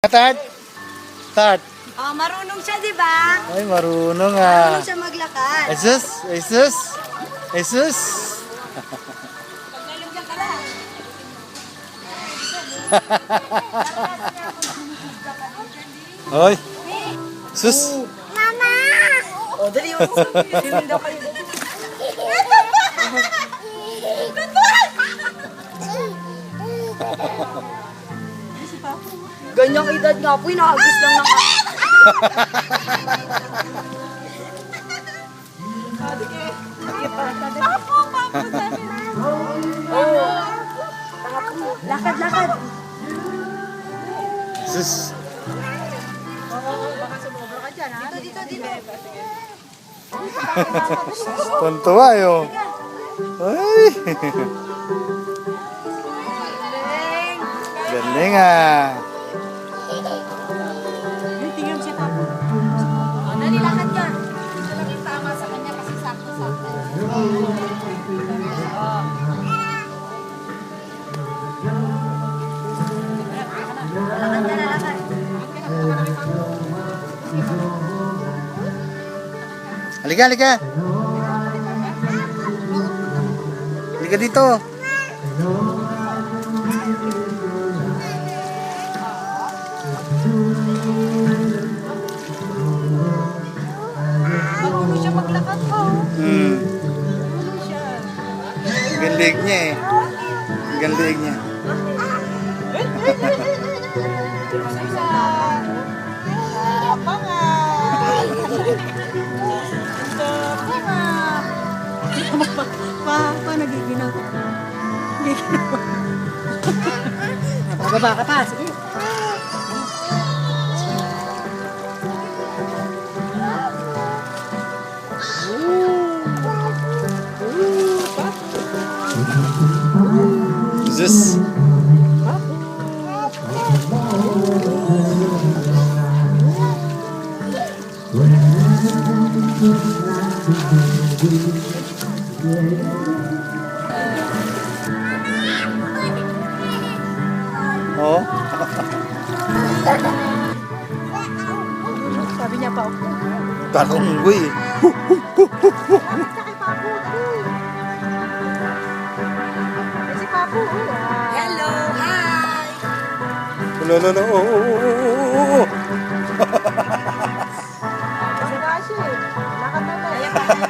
Start? Start. Oh, marunong siya, di ba? Ay, marunong ah. Marunong siya maglakad. Jesus, Jesus, Jesus. Paglalagyan ka lang. Hoy. Sus. Mama! Oh, dali yun. Swimming daw kayo. Ganyang edad nga po, inahagis lang ng... Lakad, lakad. Sus. Baka sumobra ka dyan, ha? Dito, dito. Tuntua yun. Ay. Galing ah. Tingnan siya tapo. Oh, dali, lakad ka. Ito lang yung tama sa kanya kasi sakto-sakto. Lakad ka na, lakad. Halika, halika. Halika dito. Marunong siya maglakad po. Marunong siya. Galing niya eh. Galing niya. Pa, nagiginaw. Nagiginaw. Bababa ka pa, sige. Jesus. Oh. Sabi niya pa, ako. Takunggoy. Si Papu. Hello, hi. No, no, no. Oh, oh, oh, oh, oh. Kasi nga siya eh. Lakad na lang.